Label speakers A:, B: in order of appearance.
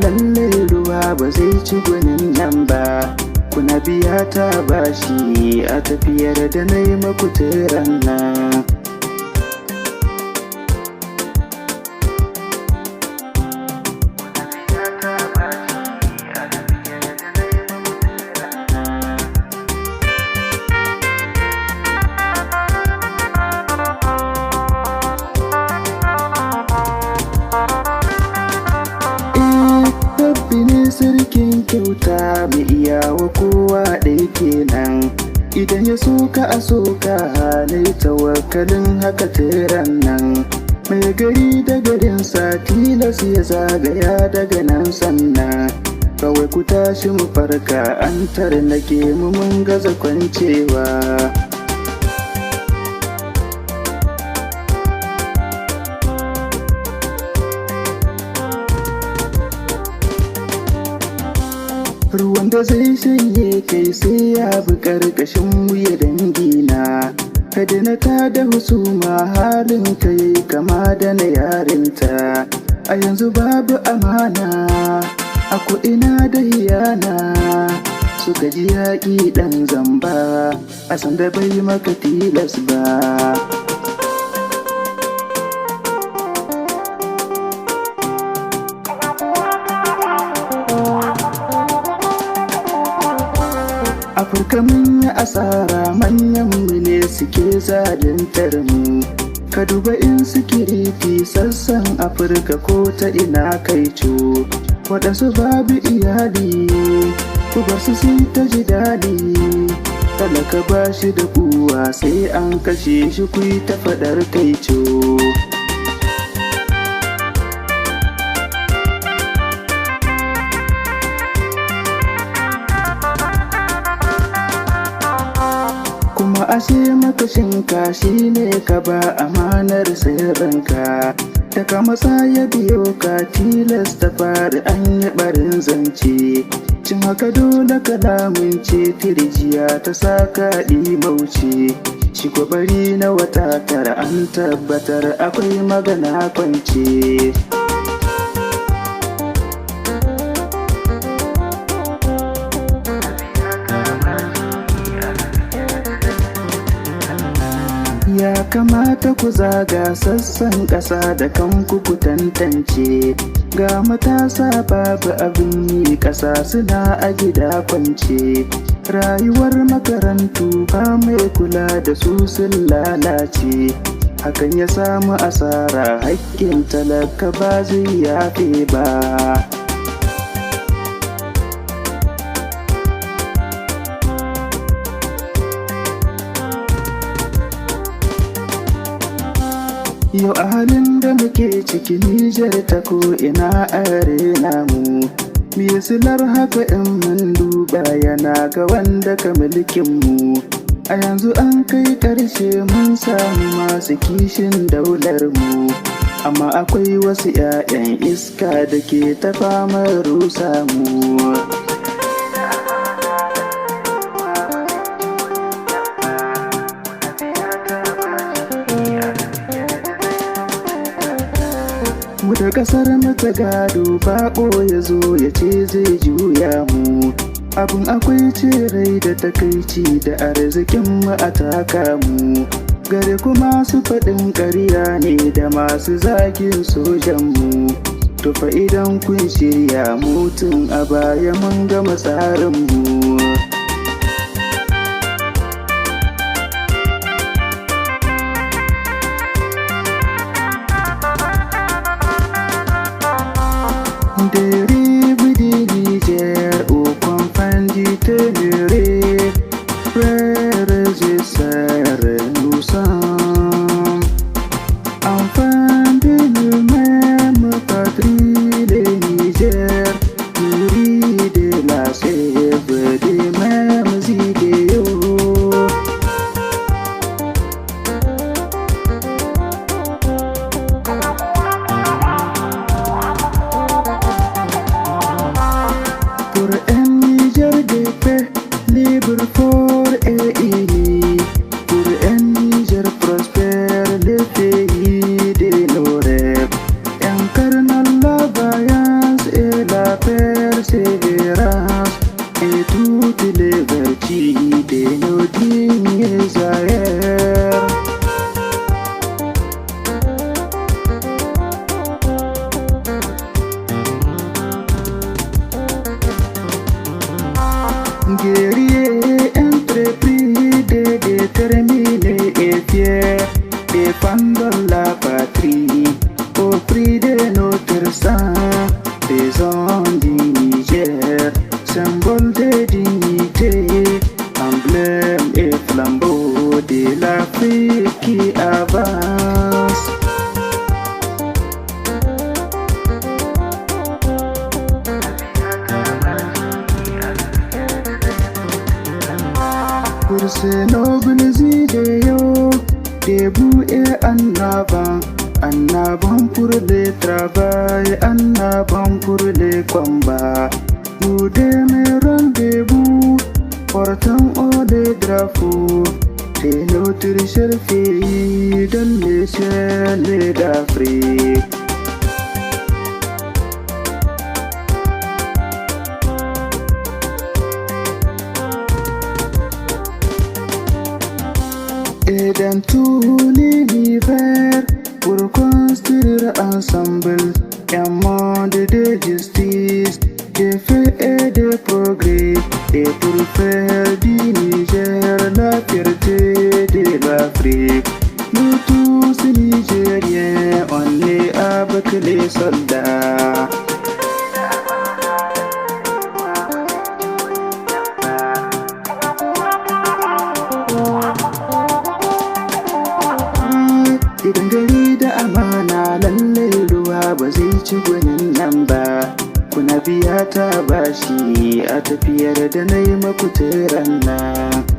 A: lalle ruwa ba zai ci gwanin nan ba. Kuna biya ta bashi a tafiyar da na yi maku teran nan. Sarkin kyauta mai iya wa kowa ɗaya kenan. Idan ya soka a soka na tawakkalin haka teran nan. Mai gari da garinsa tilas ya zagaya daga nan sannan. Kawai ku tashi mu farka an tarnake mu mun gaza kwancewa. Ruwan da zai shanye kai sai ya bi ƙarƙashin wuya dangina. Kada na tada husuma halin kai kama da na yarinta. A yanzu babu amana a ko'ina da hiyana. Suka ji yaƙi ɗan zamba a sanda bai maka tilas ba. Afirka mun yi asara manyanmu ne suke zaluntar mu. Ka duba insecurity sassan Afirka ko ta ina kai co. Waɗansu babu iyali ku bar su sai ta ji daɗi. Talaka ba shi da kuwa sai an kashe shi ku yi ta faɗar kai co. Kuma ashe makashinka shi ne ka ba amanar sirrinka. Da ka matsa ya biyo ka tilasta fari an yi barin zance. Cin haka dole ka lamunce tirjiya ta saka ɗimauce. Shi bari na wata tara an tabbatar akwai magana kwance. Ya kamata ku zaga sassan ƙasa da kanku ku tantance. Ga matasa babu abin yi ƙasa suna a gida kwance. Rayuwar makarantu ba mai kula da su sun lalace. Hakan ya samu asara haƙƙin talaka ba zai yafe ba. Yau a halin da muke ciki Nijar ta ko'ina a rena mu. Me silar haka in mun duba yana ga wanda ka mulkinmu. A yanzu an kai ƙarshe mun samu masu kishin daular mu. Amma akwai wasu 'ya'yan iska da ke ta famar rusa mu. Mu da ƙasar mata gado baƙo ya zo ya ce zai juya mu. Abin akwai ce rai da takaici da arzikin mu a taka mu. Gare kuma su faɗin ƙarya ne da masu zagin sojan mu. Tufa idan kun shirya mutum a baya mun gama tsarin mu. Dérive du Niger aux campagnes ténérées, frères et sœurs, nous sommes enfants de nous-mêmes, patrie de Niger, nourris de la sève des mêmes idéaux. raison du Niger, symbole de dignité, emblème et flambeau de l'Afrique qui avance. Pour ces nobles idéaux, debout et en avant pour le travail, en avant pour les combats. Nous demeurons debout, portant haut les drapeaux de notre cher pays dans les ciels d'Afrique. Et dans tout l'univers, pour construire ensemble un monde de justice, de paix et de progrès, et pour faire du Niger la fierté de l'Afrique. Nous tous Nigériens, on est avec les soldats. Idan gari da amana lallai ruwa ba zai ci gwanin nan ba. Kuna biya ta bashi a tafiyar da na yi maku nan.